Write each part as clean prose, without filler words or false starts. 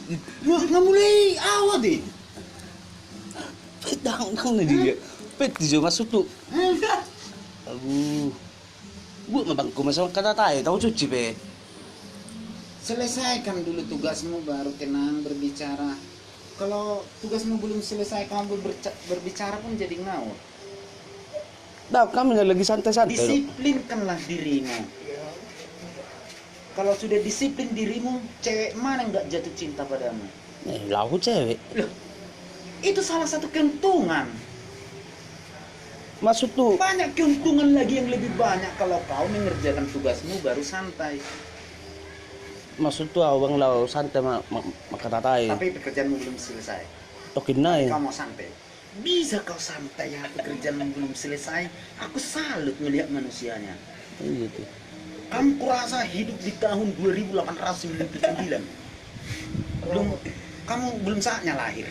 Nggak mulai awal deh. Pedang na dia. Pet di masuk tuh. Aduh. Bu mabangko masama kata tayo, tahu cuci be. Selesaikan dulu tugasmu baru tenang berbicara. Kalau tugasmu belum selesai kamu berbicara pun jadi ngawur. Dah kami lagi santai-santai. Disiplinkanlah dirimu. Kalau sudah disiplin dirimu, cewek mana yang nggak jatuh cinta padamu? Lahu cewek. Loh, itu salah satu keuntungan. Maksud tuh. Banyak keuntungan lagi yang lebih banyak kalau kau mengerjakan tugasmu baru santai. Maksud tuh awang lau santai makata tayo. Tapi pekerjaanmu belum selesai. Tokin na eh. Kau mau santai. Bisa kau santai ya, pekerjaanmu belum selesai. Aku salut melihat manusianya. Iya tuh. Kamu kurasa hidup di tahun 2899. Kamu belum saatnya lahir.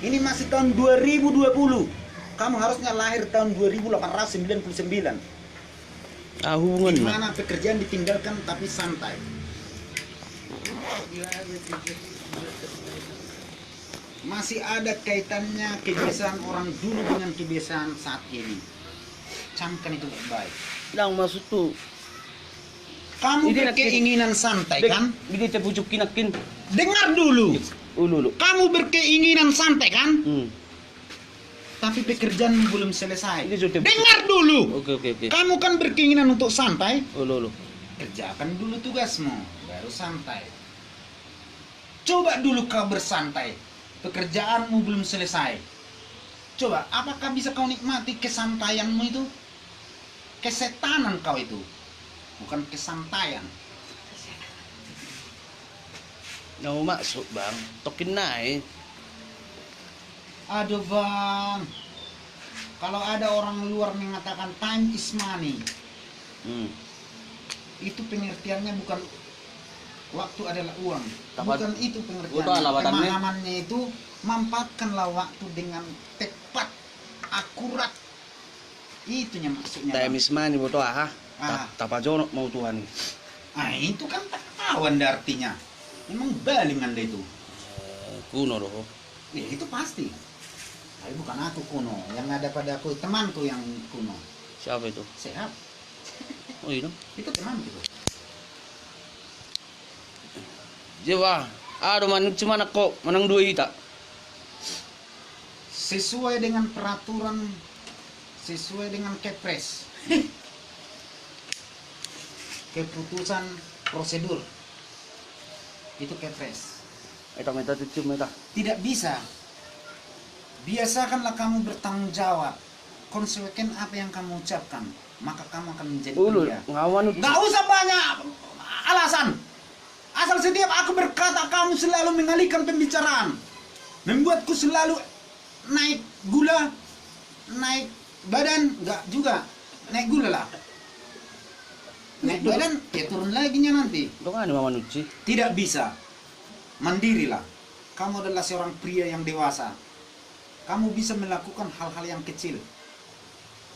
Ini masih tahun 2020. Kamu harusnya lahir tahun 2899. Hubungan Di na. mana pekerjaan ditinggalkan tapi santai. Masih ada kaitannya kebiasaan orang dulu dengan kebiasaan saat ini. Camkan itu baik. Lang maksud tuh. Kamu Ini berkeinginan santai kan? Bidi terpucuk kinakin. Dengar dulu. Ulu. Kamu berkeinginan santai kan? Tapi pekerjaan belum selesai. Ini sudah. Dengar dulu. Oke. Kamu kan berkeinginan untuk santai. Ulu. Kerjakan dulu tugasmu, baru santai. Coba dulu kau bersantai. Pekerjaanmu belum selesai. Coba, apakah bisa kau nikmati kesantaianmu itu? Kesetanan kau itu, bukan kesantaian. Nau masuk bang. Tokin na eh. Aduh bang, kalau ada orang luar mengatakan time is money, itu pengertiannya bukan waktu adalah uang. Bukan itu pengertiannya. Pemahamannya itu manfaatkanlah waktu dengan tepat, akurat. Itunya maksudnya. Time is money boto ah. Tapajono mau Tuhan. Itu kan kawan artinya. Memang baling Anda itu. Kuno loh. Itu pasti. Tapi bukan aku kuno, yang ada padaku temanku yang kuno. Siapa itu? Sehat. Oh iya. Itu temanku. Jawa. Aduh manuk cuma kok menang 2 ita. Sesuai dengan peraturan, sesuai dengan kepres. Keputusan prosedur. Itu kepres. Eta meta cucu meta. Tidak bisa. Biasakanlah kamu bertanggung jawab. Konsekuensi apa yang kamu ucapkan, maka kamu akan menjadi pria. Ngawan. Nggak usah banyak alasan. Asal setiap aku berkata kamu selalu mengalihkan pembicaraan, membuatku selalu naik gula, naik badan, enggak juga naik gula lah. Naik badan ya turun lagi nanti. Dong ada mama nuci. Tidak bisa. Mandirilah. Kamu adalah seorang pria yang dewasa. Kamu bisa melakukan hal-hal yang kecil.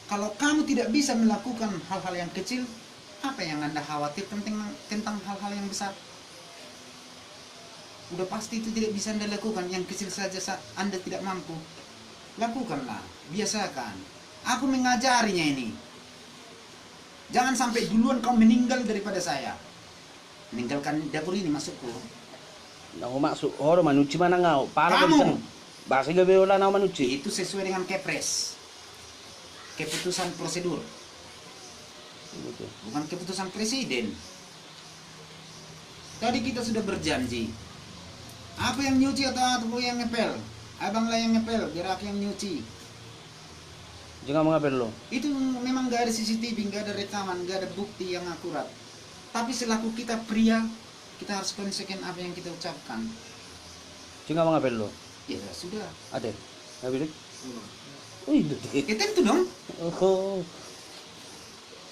Kalau kamu tidak bisa melakukan hal-hal yang kecil, apa yang Anda khawatir tentang hal-hal yang besar? Udah pasti itu tidak bisa Anda lakukan. Yang kecil saja Anda tidak mampu. Lakukanlah, biasakan. Aku mengajarinya ini. Jangan sampai duluan kau meninggal daripada saya. Meninggalkan dapur ini masukku. Nau masuk. Oh manuci mana ngau? Pala Kamu. Bahasa gabe wala nau manuci. Itu sesuai dengan kepres. Keputusan prosedur. Bukan keputusan presiden. Tadi kita sudah berjanji. Apa yang nyuci atau yang ngepel? Abanglah yang ngepel, biar aku yang nyuci. Jangan mengapel lo. Itu memang gak ada CCTV, gak ada rekaman, gak ada bukti yang akurat. Tapi selaku kita pria, kita harus konsekuensi apa yang kita ucapkan. Jangan mengapel lo. Ya sudah. Ada. Nggak bilik. Wih, Ya tentu dong. oh.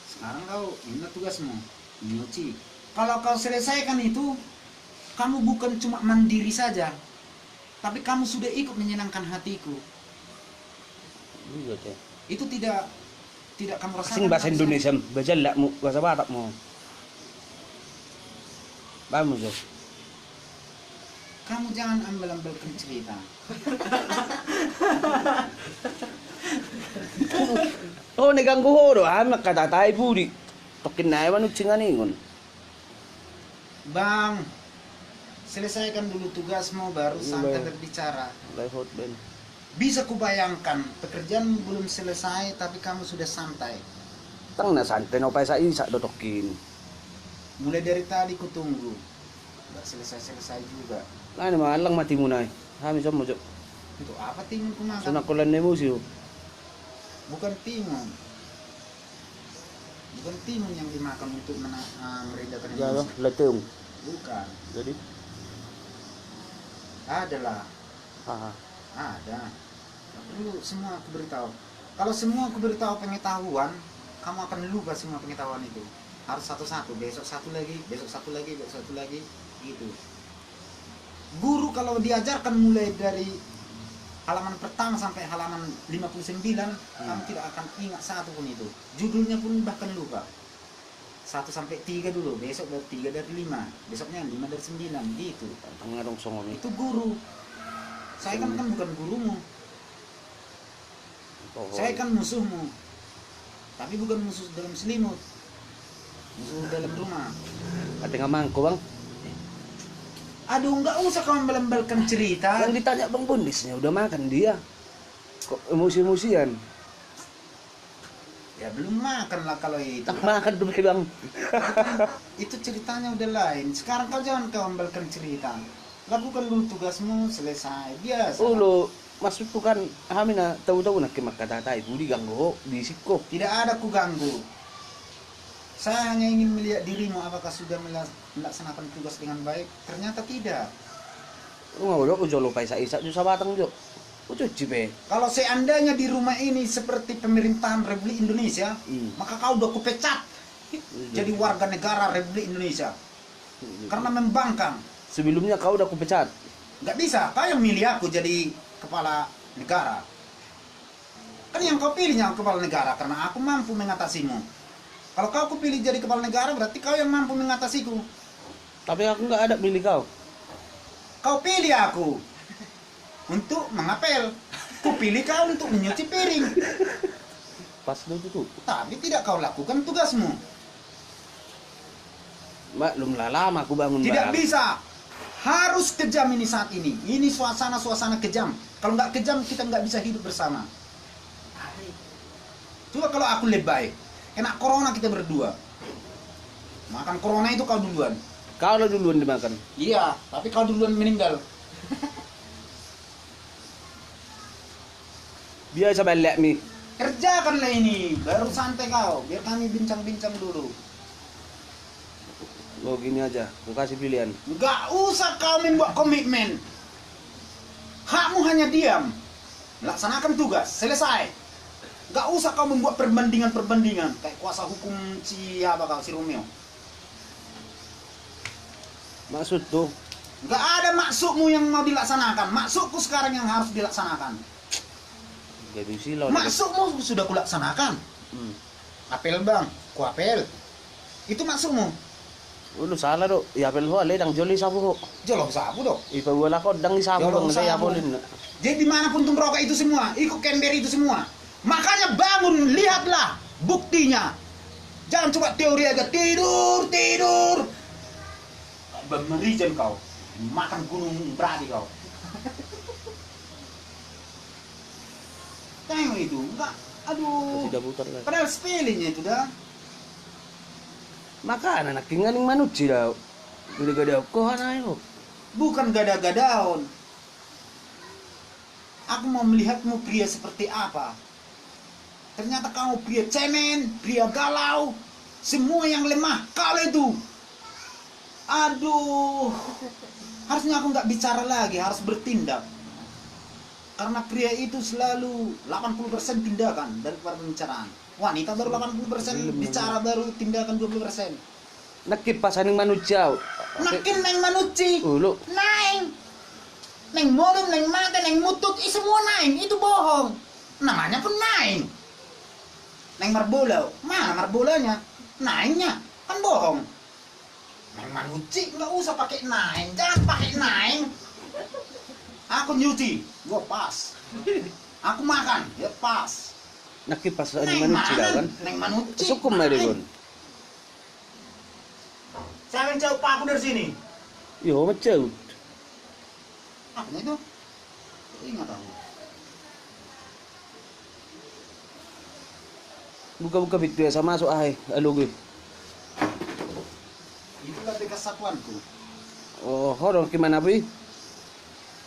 Sekarang kau ingat tugasmu, nyuci. Kalau kau selesaikan itu, kamu bukan cuma mandiri saja, tapi kamu sudah ikut menyenangkan hatiku. Iya teh. Itu tidak kamu rasakan. Sing bahasa Indonesia, baca enggak mu, bahasa Batak mu. Paham Mas? Kamu jangan ambil-ambilkan cerita. Oh, neganggu ho do, katatai budi. Tokin na ewan ucinganingon. Bang, selesaikan dulu tugasmu baru santai berbicara. Live hot ben. Bisa kubayangkan pekerjaan belum selesai tapi kamu sudah santai. Tang na santai no pa sa isa do tokin. Mulai dari tadi kutunggu. Nggak selesai-selesai juga. Ano malang mati mo na. Hami sa mo jo. Itu apa timun kumakan? Sunakulan ni mo siyo. Bukan timun. Bukan timun yang dimakan untuk meredakan Jalo, emosi. letung. Bukan. Jadi, Adalah. ah, Ada. Nggak perlu semua aku beritahu. Kalau semua aku beritahu pengetahuan, kamu akan lupa semua pengetahuan itu. Harus satu-satu. Besok satu lagi, besok satu lagi, besok satu lagi. Gitu. Guru kalau diajarkan mulai dari halaman pertama sampai halaman 59, kamu tidak akan ingat satu pun itu. Judulnya pun bahkan lupa. 1 sampai 3 dulu, besok dari 3 dari 5, besoknya 5 dari 9, gitu. tangarong songong Itu guru. Saya kan bukan gurumu. Saya kan musuhmu. Tapi bukan musuh dalam selimut. Musuh dalam rumah. Ate nga mangko bang. Aduh, nggak usah kamu melembelkan cerita. Yang ditanya bang Bundisnya udah makan dia. Kok emosi-emosian? Ya belum makan lah kalau itu. Tak makan dulu bang. Itu ceritanya udah lain. Sekarang kau jangan kau membelkan cerita. Lakukan dulu tugasmu, selesai. Biasa. Ulo, maksud ko kan kami na tahu-tahu na kimakatatai budi ganggo ho di ko. Tidak ada ku ganggu. Saya hanya ingin melihat dirimu apakah sudah melaksanakan tugas dengan baik. Ternyata tidak. Ulo ko jolo pa isa-isa jo sa batang jo. Ujo jipe. Kalau seandainya di rumah ini seperti pemerintahan Republik Indonesia, maka kau udah kupecat jadi warga negara Republik Indonesia. Karena membangkang. Sebelumnya kau udah kupecat. Nggak bisa, kau yang milih aku jadi kepala negara. Kan yang kau pilihnya kepala negara karena aku mampu mengatasimu. Kalau kau kupilih jadi kepala negara berarti kau yang mampu mengatasiku. Tapi aku nggak ada pilih kau. Kau pilih aku untuk mengapel. Kupilih kau untuk menyuci piring. Pas dulu tuh. Tapi tidak kau lakukan tugasmu. Belum lama aku bangun. Tidak bang. bisa. Harus kejam ini saat ini. Ini suasana kejam. Kalau nggak kejam kita nggak bisa hidup bersama. Coba kalau aku lebay, kena corona kita berdua. Makan corona itu kau duluan. Kau lo duluan dimakan. Iya, tapi kau duluan meninggal. Biasa balik mi. Kerjakanlah ini, baru santai kau. Biar kami bincang-bincang dulu. Lo gini aja, aku kasih pilihan. Nggak usah kau membuat komitmen. Hakmu hanya diam. Laksanakan tugas, selesai. Nggak usah kau membuat perbandingan-perbandingan. Kayak kuasa hukum si Romeo. Maksud tuh, Nggak ada maksudmu yang mau dilaksanakan. Maksudku sekarang yang harus dilaksanakan. jadi silau. Maksudmu sudah kulaksanakan. Apel bang, ku apel. Itu maksudmu. Ulo salah do, yapel ho ale dang joli sabu ho. Jolong sabu dong. Ipa wala ko dang isabu Jolong dong saya sabu. yapolin. Jadi dimanapun tuh merokok itu semua, ikut kember itu semua. Makanya bangun, lihatlah buktinya. Jangan cuma teori aja, tidur. Merijen kau, makan gunung berani kau. Tengok itu, enggak, aduh. Sudah putar kan. Padahal spellingnya itu dah. Maka anak kinganing manuci daw. Hindi ka daw ko hanayo. Bukan gada-gadaon. Aku mau melihatmu pria seperti apa. Ternyata kamu pria cemen, pria galau, semua yang lemah kau itu. Aduh, harusnya aku nggak bicara lagi, harus bertindak. Karena pria itu selalu 80% tindakan daripada pembicaraan. Wanita baru 80% bicara, baru tindakan 20%. Nakit pa sa ning manuciaw. Nakin neng manuci, Ulo. naing, neng molum, neng mata, neng mutut, semua naing, itu bohong. Namanya pun naing. Neng marbola, mana marbolanya? Naingnya, kan bohong. Neng manuci, nggak usah pakai naing, jangan pakai naing. Aku nyuci, gua pas. Aku makan, ya pas. Nakipas ani manuci kan. Neng manuci. Sukum na rin. Siapa yang jauh pak aku dari sini? Yo macam. Apanya itu? Ingat aku. Buka-buka pintu ya sama masuk ay. Alo gue. Itulah bekas satuanku. Oh, horong gimana bi?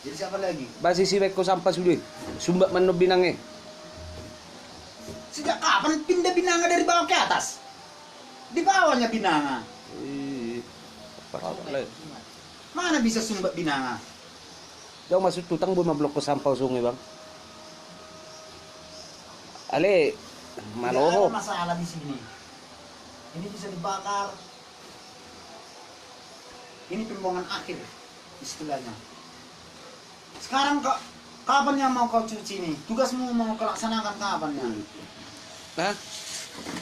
Jadi siapa lagi? Basi si ko sampah sudah. Sumbat man no binange. Sejak kapan pindah Binanga dari bawah ke atas? Di bawahnya Binanga. Parah. Mana bisa sumbat Binanga? Jauh masuk tutang bu mablok ko sampah sungai bang. Ale Tidak maloho. ada masalah di sini. Ini bisa dibakar. Ini pembuangan akhir istilahnya. Sekarang kok kapan yang mau kau cuci ini? Tugasmu mau kau laksanakan kapan ya? Hah?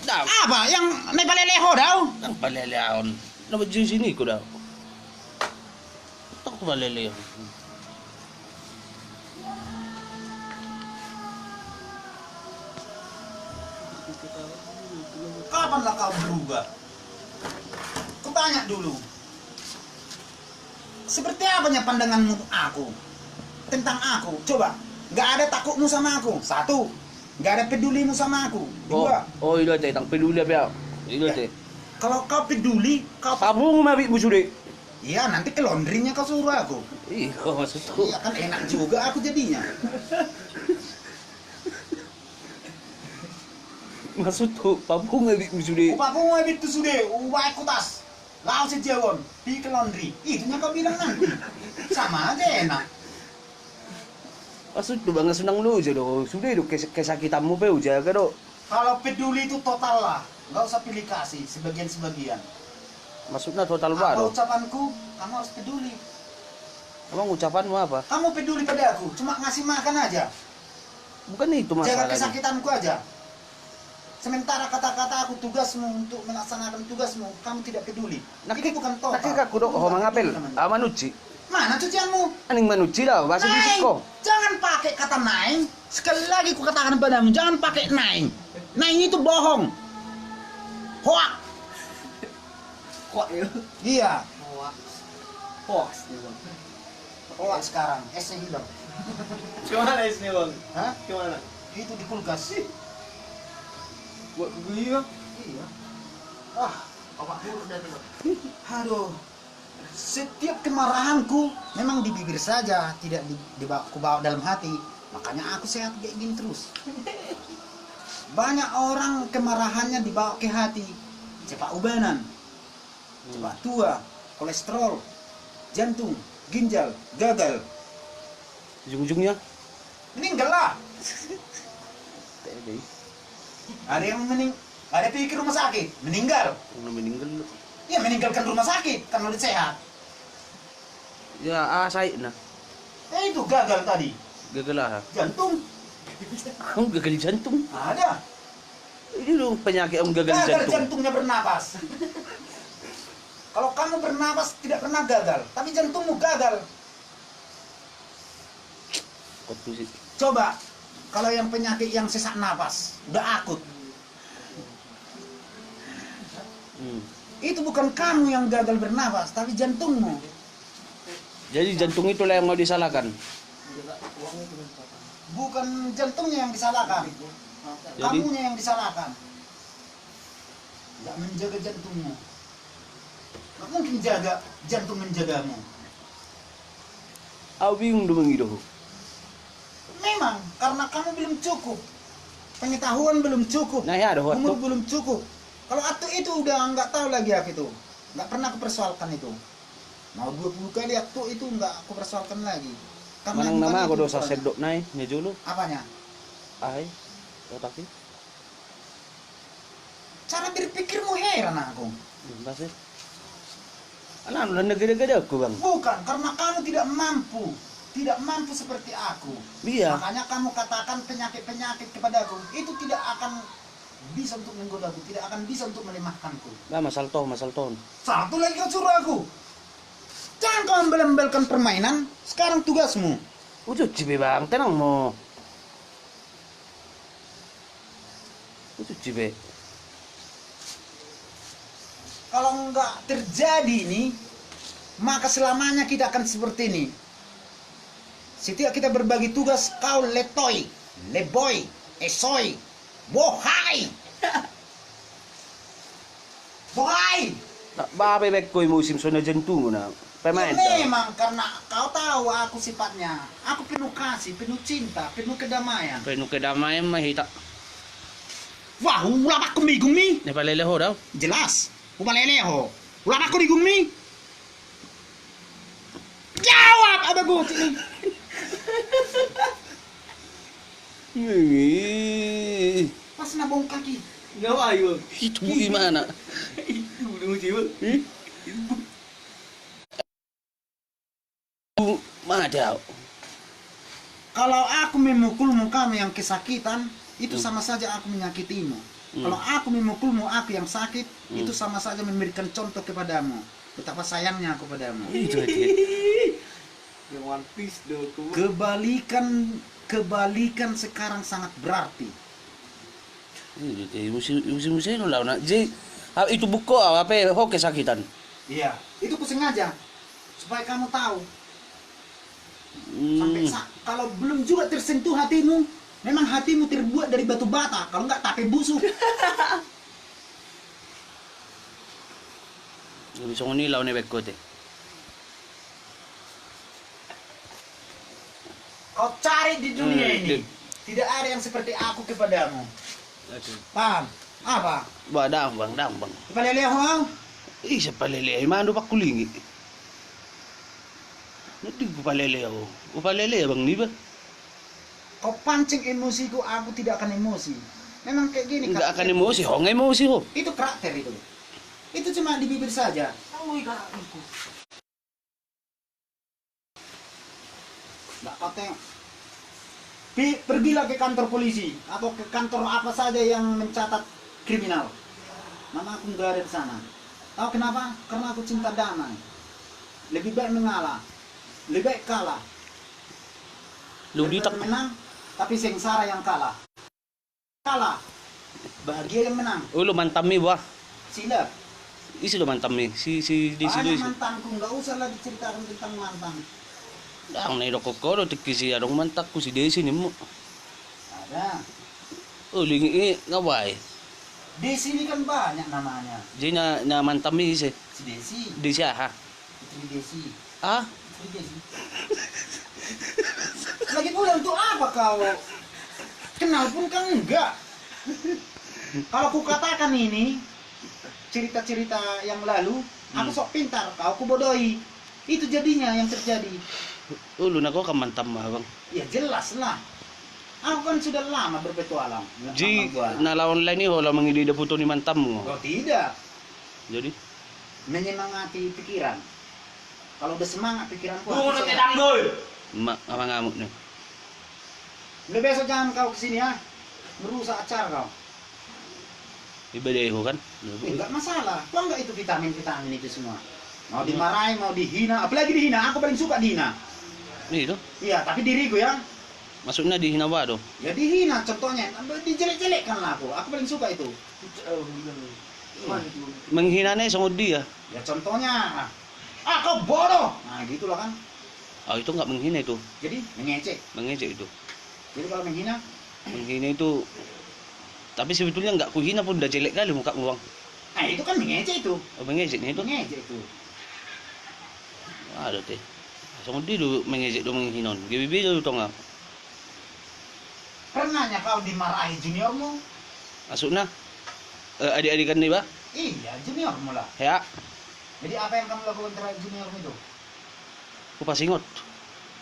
Dah. Apa yang nepaleleho daw? Ang paleleon. Ano ba dyan sini ko daw? Tak paleleon. Kapanlah kau berubah? Kau tanya dulu. Seperti apanya pandanganmu aku? Tentang aku? Coba. Gak ada takutmu sama aku. Satu. Gak ada pedulimu sama aku. Dua. Oh, ilo te, tang peduli apa? Ilo te. Kalau kau peduli, kau... Kamu ngumabit mo sudah. Iya, nanti ke laundrynya kau suruh aku. Iya, maksud ko. Iya kan enak juga aku jadinya. Maksud ko, papu ngabit mo sudah. Upah aku mau itu sudah, ubah aku tas. Lau sejawon, pergi ke laundry. Itunya kau bilang nanti. Sama aja enak. Maksud ko ba nga sunang lo aja do. Sudah do, kesakitan mo pa uja ka do. Kalau peduli itu total lah. Nggak usah pilih kasih, sebagian-sebagian. Maksud na total ba Apa do? ucapanku, kamu harus peduli. Emang ucapan mo apa? Kamu peduli pada aku, cuma ngasih makan aja. Bukan itu Jaga masalahnya. kesakitanku aja. Sementara kata-kata aku tugasmu untuk melaksanakan tugasmu, kamu tidak peduli. Ini bukan total. Nakika ko do, Itu ho bukan mangapel. peduli namanya. Manuci. Mana cucianmu? Aning manuci daw, basa bisik ko. Jangan pakai kata naing. Sekali lagi ku katakan padamu, jangan pakai naing. Naing itu bohong. Hoak. Hoak ya? Iya. Hoak. Hoax nih bang. Hoak sekarang. S-nya hilang. Gimana isnya bang? Hah? Gimana? Itu di kulkas. Buat gue bang? Iya. Ah, Opak buruk dari bang. aduh. Setiap kemarahanku memang di bibir saja, tidak ku bawa dalam hati. Makanya aku sehat kayak gini terus. Banyak orang kemarahannya dibawa ke hati. Cepat ubanan, cepat tua, kolesterol, jantung, ginjal, gagal. Ujung-ujungnya. Meninggal lah. Tede. Ada yang ada pikir rumah sakit, meninggal. Ano meninggal lo. Ya meninggalkan rumah sakit karena udah sehat. Ya, asay na. Itu gagal tadi. Gagal ah. Jantung Ang gagal jantung. ada. Ini dong penyakit ang gagal Gagal jantung. jantungnya bernapas. Kalau kamu bernapas tidak pernah gagal, tapi jantungmu gagal. Kok tuh sih? Coba kalau yang penyakit yang sesak napas, udah akut. Itu bukan kamu yang gagal bernapas, tapi jantungmu. Jadi jantung itulah yang mau disalahkan. Bukan jantungnya yang disalahkan, Jadi? kamunya yang disalahkan. Tidak menjaga jantungmu. Gak mungkin jaga jantung menjagamu. Awing dumangido. Memang karena kamu belum cukup, pengetahuan belum cukup, Nah ya ada umur waktu. belum cukup. Kalau atu itu udah nggak tahu lagi aku itu, nggak pernah aku persoalkan itu. Mau 20 kali atu itu nggak aku persoalkan lagi. Karena Manang bukan nama itu ako do sa ukurannya. sedok nai, medyo lo. Apanya? Ay, otaki. Cara berpikirmu heran aku. Kasi. Ano lang nagada ako bang? Bukan karena kamu tidak mampu seperti aku. Iya. Makanya kamu katakan penyakit-penyakit kepadaku itu tidak akan bisa untuk menggodaku, tidak akan bisa untuk melemahkanku. Ba masalton. Satu lagi kau suruh aku. Jangan kau membel-membelkan permainan. Sekarang tugasmu. Udah cibe bang, tenang mo. Udah cibe. Kalau nggak terjadi nih, maka selamanya kita akan seperti ini. Setiap kita berbagi tugas, kau letoy, leboy, esoy, bohai. Bohai. Tak babe bek koy musim sona jentung na. Pemain. Ya, memang karena kau tahu aku sifatnya. Aku penuh kasih, penuh cinta, penuh kedamaian. Penuh kedamaian mahita. Wah, ulah aku gumi. Ne paleleho daw. Jelas. Upaleleho. Ulah aku digumi. Jawab abago sini. Pas nabong kaki. Nggak ayo. Itu gimana? Itu udah mau jiwa. Madaw. Kalau aku memukulmu kamu yang kesakitan, itu sama saja aku menyakitimu. Kalau aku memukulmu aku yang sakit, itu sama saja memberikan contoh kepadamu. Betapa sayangnya aku padamu. Itu dia. Yang One Piece dong. Kebalikan sekarang sangat berarti. Musim no law na. Itu buko apa ho kesakitan. Iya, itu kusengaja supaya kamu tahu. Sampai kalau belum juga tersentuh hatimu, memang hatimu terbuat dari batu bata, kalau enggak tape busuk. Bisa ngunilaw ni Bekkote. Kau cari di dunia ini, tidak ada yang seperti aku kepadamu. Paham? Apa? Ba dambang. Kepaleleho? Isa palele, mando pa kulingi. Nanti palele ako. Palele bang ni ba? Kau pancing emosiku, aku tidak akan emosi. Memang kayak gini. Enggak akan emosi, ho emosi ho. Itu karakter itu. Itu cuma di bibir saja. Nggak, kau tengok. Pergilah ke kantor polisi atau ke kantor apa saja yang mencatat kriminal. Nama aku nggak ada di sana. Tahu kenapa? Karena aku cinta damai. Lebih baik mengalah, lebih baik kalah. Lu Lebih ditak baik menang, tapi sengsara yang kalah. Kalah, bahagia yang menang. Oh, lu mantam mi ba? Sila. Isi lu mantam mi. Si di Banyak situ. mantanku, nggak usah lagi ceritakan tentang mantan. Ang nairo ko ko tikisi arong mantak ko si Desi ni mo. Ada. Oh, lingi ngaway. Desi ini kan banyak namanya. Di na mantam mi si Si Desi, Desi ha. Putri Desi, Ah, Putri Desi. Lagi pula untuk apa kau? Kenal pun kan enggak. Kalau ku katakan ini cerita-cerita yang lalu, aku sok pintar, kau ku bodohi. Itu jadinya yang terjadi. ulo na ko kamantam ma bang. Ya jelas lah. Aku kan sudah lama berpetualang. Ji nalawan lain ni ho la mangidida puto ni mantam mo. Oh tidak. Jadi Menyemangati pikiran. Kalau udah semangat pikiranku. Tunggu tedang doi. apa ngamuk ni. Lebih besok jangan kau kesini ya. Merusak acara kau. Ibadeho kan. Enggak masalah. Kau enggak itu vitamin itu semua. Mau dimarahi, mau dihina, apalagi dihina. Aku paling suka dihina. Itu Iya, tapi diriku ya. masuk na di hinawa do. Ya dihina contohnya. Dijelek-jelekkan lah aku. Aku paling suka itu. Menghina na isang dia. Ya contohnya. Ah kau bodoh. Nah gitulah kan. Oh, itu enggak menghina itu. Jadi mengecek. Mengejek itu. Jadi kalau menghina. Menghina itu tapi sebetulnya enggak kuhina pun udah jelek kali muka bang. Nah itu kan mengecek itu. Oh, mengejek ni itu. Mengecek itu. Ada teh. Sama dia do mengejek do menghinon. GBB do tong ah. Pernahnya kau dimarahi juniormu? Masuk na. Adik-adikan ni ba? Iya, juniormu lah. Ya, Jadi apa yang kamu lakukan terhadap juniormu itu? aku pasingot.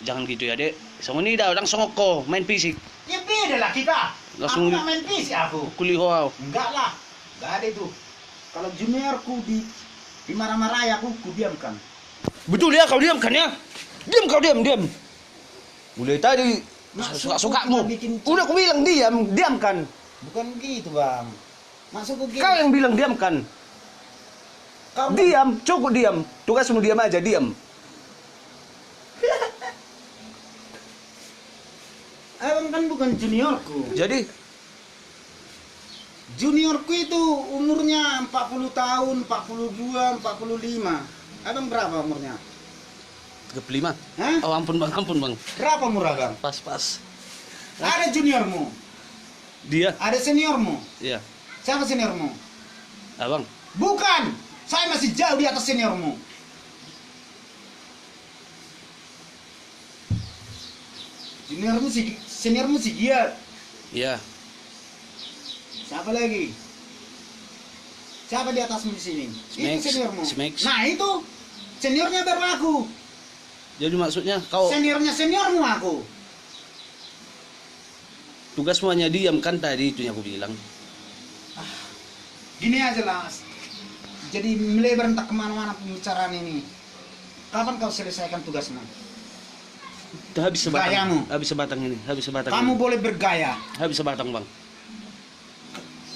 Jangan gitu ya, Dek. Sama ni dah langsung ko main fisik. Ya beda lah kita. Langsung Aku nggak main fisik aku. Kuliho aw. Enggak lah. Enggak ada itu. Kalau juniorku dimarah-marahi aku diamkan. Betul ya, kau diam kan ya? Diam kau diam. Mulai tadi suka-sukamu. Udah aku bilang diam kan. Bukan gitu, Bang. Maksudku gitu. Kau yang bilang diam kan. Kau Diam, cukup diam. Tugasmu diam aja, diam. Abang kan bukan juniorku. Jadi Juniorku itu umurnya 40 tahun, 42, 45. Abang berapa umurnya? 35. Hah? Oh ampun bang. Berapa umur abang? Pas. Ada juniormu, Dia, ada seniormu. iya. Siapa seniormu? Abang, Bukan, saya masih jauh di atas seniormu. Seniormu si Giat. iya. Siapa lagi? Siapa di atasmu di sini? Smax, Itu seniormu. Smax. Nah itu seniornya baru aku. Jadi maksudnya kau Seniornya aku. tugasmu hanya diam kan tadi itu yang aku bilang. Gini aja lah. Jadi melebar entah kemana-mana pembicaraan ini. Kapan kau selesaikan tugasmu? Habis sebatang. Gayamu. Habis sebatang ini. Habis sebatang. Kamu ini. boleh bergaya. Habis sebatang bang.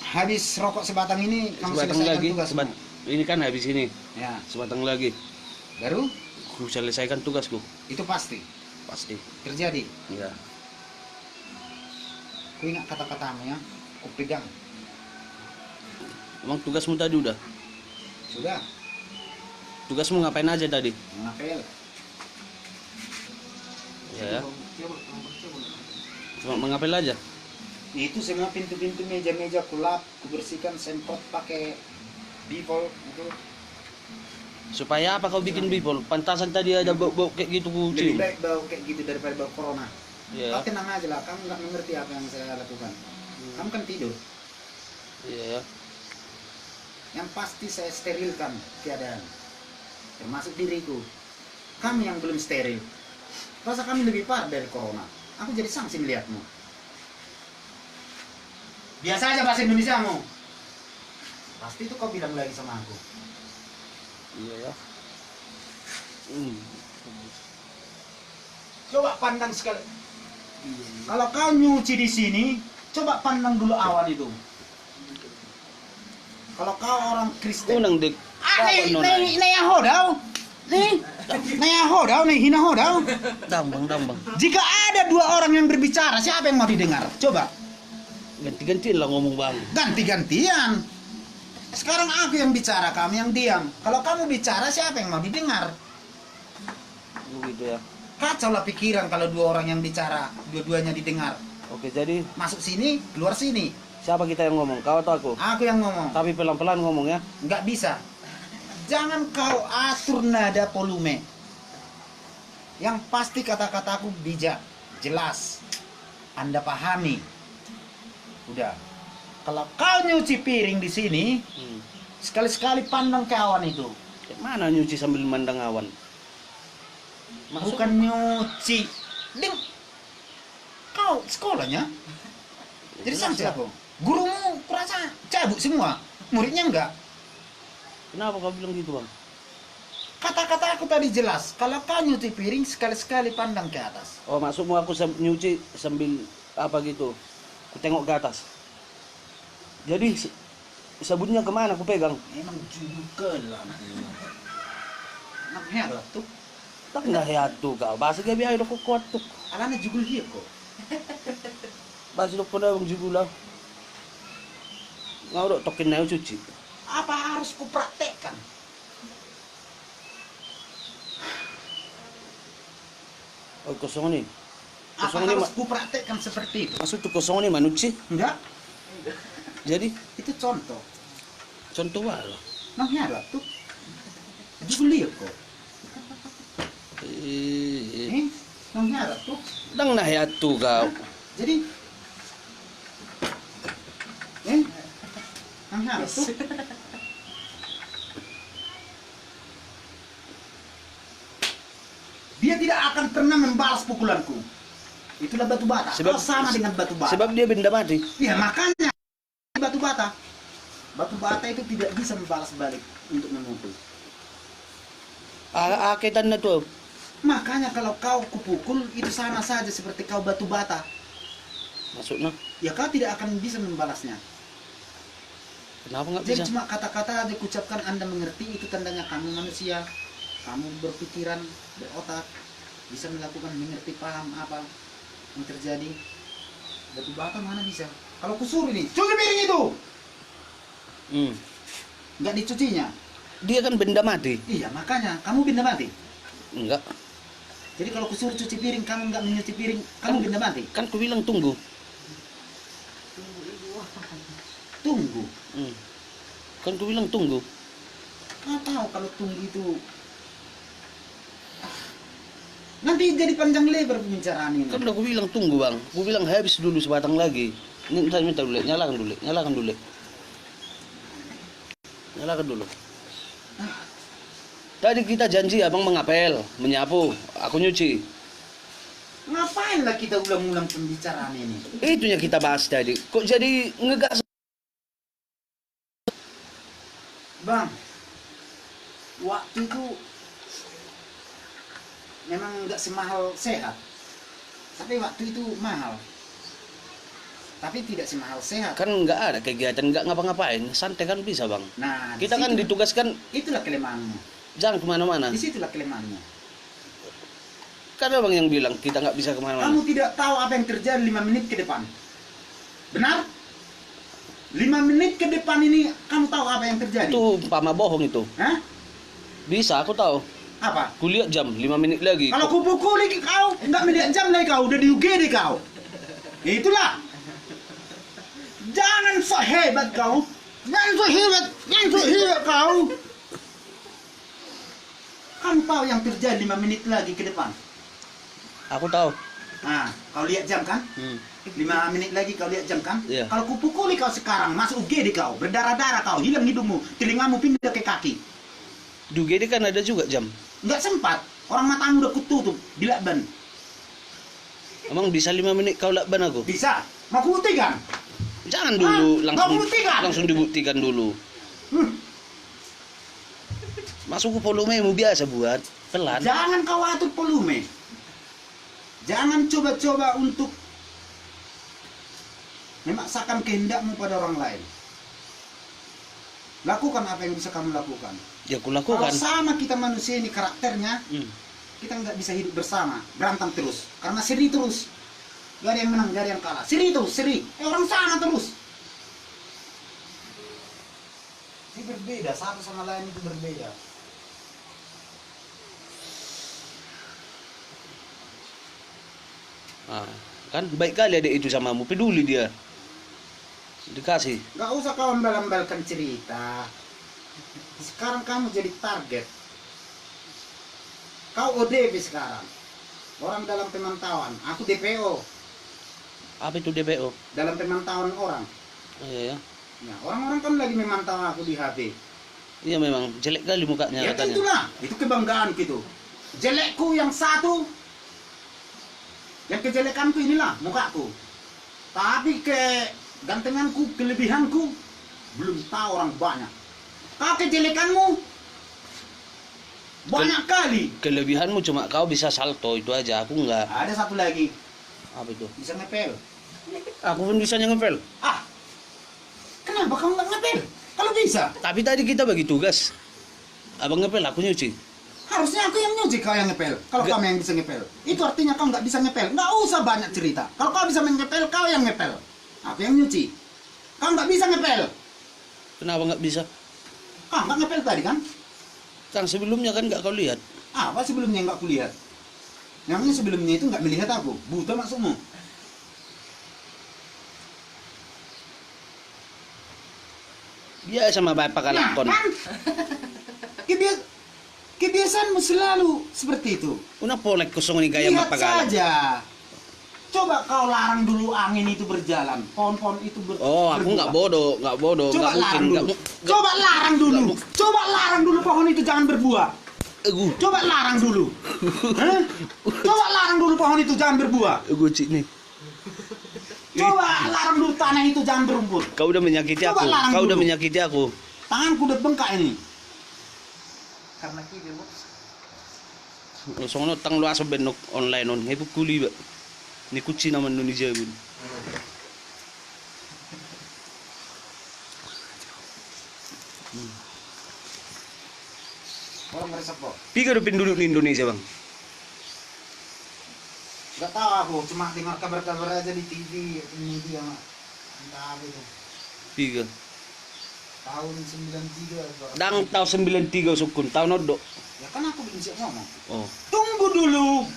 Habis rokok sebatang ini kamu Sebatang selesaikan lagi. tugasmu. Ini kan habis ini. Ya, Sebatang lagi. baru Aku selesaikan tugasku. itu pasti Pasti. terjadi. Iya. Ku ingat kata-katamu ya. Ku pegang. Emang tugasmu tadi udah? Sudah. Tugasmu ngapain aja tadi? Ngapel. Ya. Cuma mengapel aja. Itu semua pintu-pintu meja-meja kulap, ku bersihkan, semprot pakai bipol itu. Supaya apa kau bikin bipol? Pantasan tadi ada bau-bau kayak gitu ku Lebih cium. baik bau kayak gitu daripada bau corona. Iya. Kau tenang aja lah, kamu nggak mengerti apa yang saya lakukan. Kamu kan tidur. Iya. Yang pasti saya sterilkan keadaan, termasuk diriku. Kamu yang belum steril. Rasa kami lebih parah dari corona. Aku jadi sanksi melihatmu. Biasa aja bahasa Indonesiamu. Pasti itu kau bilang lagi sama aku. Iya. Coba pandang sekali. Kalau kau nyuci di sini, coba pandang dulu awan itu. Kalau kau orang Kristen, Unang dik. nih hodau, nih hodau, nih hina hodau. Dambang. Jika ada dua orang yang berbicara, siapa yang mau didengar? Coba Ganti-gantiin lah ngomong bang. ganti-gantian. Sekarang aku yang bicara, kamu yang diam. Kalau kamu bicara, siapa yang mau didengar? Begitu ya. Kacau lah pikiran kalau dua orang yang bicara, dua-duanya didengar. Oke, jadi Masuk sini, keluar sini. siapa kita yang ngomong? Kau atau aku? Aku yang ngomong. Tapi pelan-pelan ngomong ya. Nggak bisa. Jangan kau atur nada volume. Yang pasti kata-kataku bijak, jelas. Anda pahami. Udah. Kalau kau nyuci piring di sini, sekali-sekali pandang ke awan itu. Kayak mana nyuci sambil mandang awan? Bukan nyuci. Ding. Kau sekolahnya? Jadi sanksi aku. Gurumu kurasa cabut semua. Muridnya enggak. Kenapa kau bilang gitu bang? Kata-kata aku tadi jelas. Kalau kau nyuci piring, sekali-sekali pandang ke atas. Oh maksudmu aku nyuci sambil apa gitu? Aku tengok ke atas. Jadi sabunnya kemana aku pegang? Emang judul kelam. Nak herat tuh. Tak nggak hiatu kau. Bahasa gabi ayo aku kuat tuh. Alana jugul hiya kok. Bahasa dok pada bang jugulah. Ngau dok tokin na cuci. Apa harus kupraktekkan? Oh kosong nih. Apa Kosong ini harus kupraktekkan seperti itu? maksud tuh kosong ini manuci. Enggak. Jadi Itu contoh. contoh wala. Nang herat tuh. Jugul hiya kok. Nang herat tuh. Dang na hiatu kau. Jadi nang herat tuh. Dia tidak akan pernah membalas pukulanku. Itulah batu bata. Kalau sama dengan batu bata. Sebab dia benda mati. Ya makanya batu bata. Batu bata itu tidak bisa membalas balik untuk memukul. Kaitan na tuh. Makanya kalau kau kupukul itu sama saja seperti kau batu bata. Maksudnya Ya kau tidak akan bisa membalasnya. kenapa nggak Jadi bisa? cuma kata-kata aja kucapkan Anda mengerti, itu tandanya kamu manusia. Kamu berpikiran, berotak, bisa melakukan, mengerti, paham apa yang terjadi. batu bata mana bisa? Kalau kusuruh ini, cuci piring itu. Hmm. Nggak dicucinya. Dia kan benda mati. Iya, makanya kamu benda mati. Enggak. Jadi kalau kusuruh cuci piring, kamu nggak menyuci piring, kamu benda mati. Kan ku bilang tunggu. Tunggu. Hmm. Kan ku bilang tunggu. Nggak tahu kalau tunggu itu. Nanti jadi panjang lebar pembicaraan ini. Kan udah ku bilang tunggu, Bang. Ku bilang habis dulu sebatang lagi. Ini minta dulu, nyalakan dulu. Nyalakan dulu. Nyalakan dulu. Tadi kita janji Abang mengapel, menyapu, aku nyuci. Ngapain lah kita ulang-ulang pembicaraan ini? Itunya kita bahas tadi. Kok jadi ngegas? Bang, waktu itu memang nggak semahal sehat. Tapi waktu itu mahal. Tapi tidak semahal sehat. Kan nggak ada kegiatan, nggak ngapa-ngapain. Santai kan bisa, Bang. Nah, Kita kan ditugaskan itulah kelemahannya. jangan kemana-mana. Disitulah kelemahannya. Kan Abang yang bilang kita nggak bisa kemana-mana. Kamu tidak tahu apa yang terjadi 5 menit ke depan. Benar? 5 menit ke depan ini kamu tahu apa yang terjadi? Itu umpama bohong itu. Hah? Bisa, aku tahu. Apa? Kulihat jam 5 menit lagi. Kalau kupukuli kau, enggak melihat jam lagi kau, udah di UGD kau. Ya itulah. Jangan so hebat kau. Jangan so hebat kau. Kamu tahu yang terjadi 5 menit lagi ke depan. Aku tahu. Nah, kau lihat jam kan? 5 menit lagi kau lihat jam kan? Iya. Kalau kupukuli kau sekarang, masuk UGD kau, berdarah-darah kau, hilang hidungmu, telingamu pindah ke kaki. Di UGD kan ada juga jam. Nggak sempat, orang matamu udah kututup, dilakban. Emang bisa 5 menit kau lakban aku? Bisa, mau kubuktikan? Jangan dulu, Hah? langsung Mau buktikan? langsung dibuktikan dulu. Masuk ke volumemu biasa buat pelan. Jangan kau atur volume. Jangan coba-coba untuk memaksakan kehendakmu pada orang lain. Lakukan apa yang bisa kamu lakukan. Ya aku Kalau lakukan. sama kita manusia ini karakternya, kita nggak bisa hidup bersama, berantem terus. Karena seri terus. Gak ada yang menang, gak ada yang kalah. Seri terus, seri. Orang sama terus. Ini berbeda, satu sama lain itu berbeda. Ah, kan baik kali ada itu samamu, peduli dia. Dikasih. Gak usah kau membal-balkan cerita. Sekarang kamu jadi target. Kau ODP sekarang. Orang dalam pemantauan. Aku DPO. Apa itu DPO? Dalam pemantauan orang. Oh, iya ya. Ya, orang-orang kan lagi memantau aku di HP. Iya memang jelek kali mukanya Ya katanya. tentulah. Itu kebanggaan gitu. Jelekku yang satu. Yang kejelekanku inilah mukaku. Tapi kegantenganku, kelebihanku belum tahu orang banyak. Kau kejelekanmu banyak kali. Kelebihanmu cuma kau bisa salto itu aja, aku enggak. Ada satu lagi, Apa itu? bisa ngepel. Aku pun bisa ngepel. Ah, kenapa kamu nggak ngepel? Kalau bisa, Tapi tadi kita bagi tugas. Abang ngepel, aku nyuci. harusnya aku yang nyuci, kau yang ngepel. Kalau Nggak. kamu yang bisa ngepel, itu artinya kau nggak bisa ngepel. Nggak usah banyak cerita. Kalau kau bisa ngepel, kau yang ngepel. Aku yang nyuci. Kau nggak bisa ngepel. Kenapa nggak bisa? Kau nggak ngepel tadi kan? Kan sebelumnya kan nggak kau lihat. Apa sebelumnya nggak kulihat? Namanya sebelumnya itu nggak melihat aku. Buta maksudmu? Biasa sama bapak kalakon. kan? Kebiasaanmu selalu seperti itu. Una polek kosong ini kayak Lihat bapak kalak. saja. Coba kau larang dulu angin itu berjalan. Pohon-pohon itu Oh, aku nggak bodoh, nggak bodoh, Coba nggak mungkin, larang nggak dulu. mu- Coba larang dulu. nggak mu- Coba larang dulu pohon itu jangan berbuah. Coba larang dulu. Hah? Coba larang dulu pohon itu jangan berbuah. Cik nih. Coba larang dulu tanah itu jangan berumput. Kau udah menyakiti Coba aku. larang Kau udah dulu. menyakiti aku. Tanganku udah bengkak ini. Karena kiri, Bu. Soalnya tang lu asal benok online on. Hebu kuli ba. Ni kuci nama Indonesia bun. Orang meresap kok. Pika udah penduduk di Indonesia bang. Nggak tahu aku, cuma dengar kabar-kabar aja di TV, di media. Entah apa itu. Tiga. Tahun 93. Dang tahun 93 sukun, tahun odo. Ya kan aku belum siap ngomong. Oh. Tunggu dulu.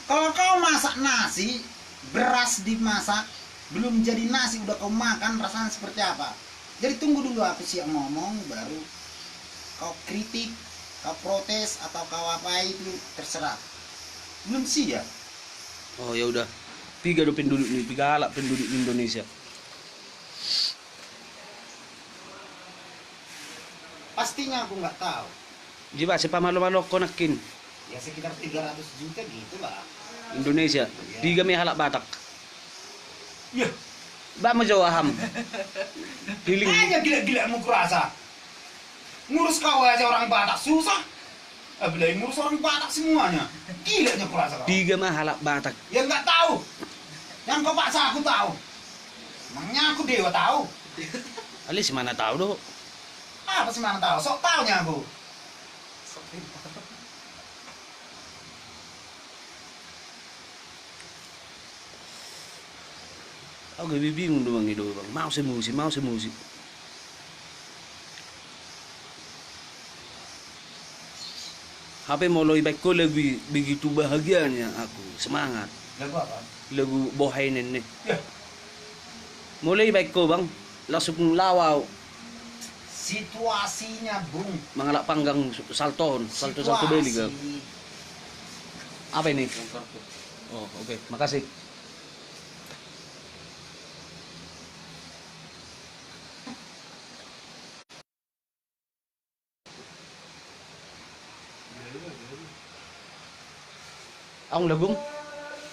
Kalau kau masak nasi, beras dimasak, belum jadi nasi udah kau makan, rasanya seperti apa? Jadi tunggu dulu aku siap ngomong, baru kau kritik, kau protes atau kau apa itu terserah. Belum siap. Oh ya udah. Tiga do penduduk nih, tiga halak penduduk Indonesia. Pastinya aku nggak tahu. Jiba siapa malu-malu konakin Ya sekitar 300 juta gitu lah. Indonesia. Tiga me halak Batak. Ya, Ba mo jawa ham. Hiling aja gila-gila mau kurasa. Ngurus kau aja orang Batak susah. Bila ngurus orang Batak semuanya. Gila aja kurasa kau. tiga mah halak Batak. Ya nggak tahu. Yang kau paksa aku tahu. Emangnya aku dewa tahu? Alis mana tahu do. Apa sih mana tahu? Sok taunya aku. Aku gak bingung doang itu bang. Mau semusi, mau semusi. HP mulai baik ko lebih begitu bahagianya aku semangat. Lagu apa? Lagu Bohainen nih. Ya, Mulai baik ko bang. Langsung lawau. situasinya bung. Mangalak panggang salton, salto beli ke. Apa ini? Oh oke, makasih. Ang lagong.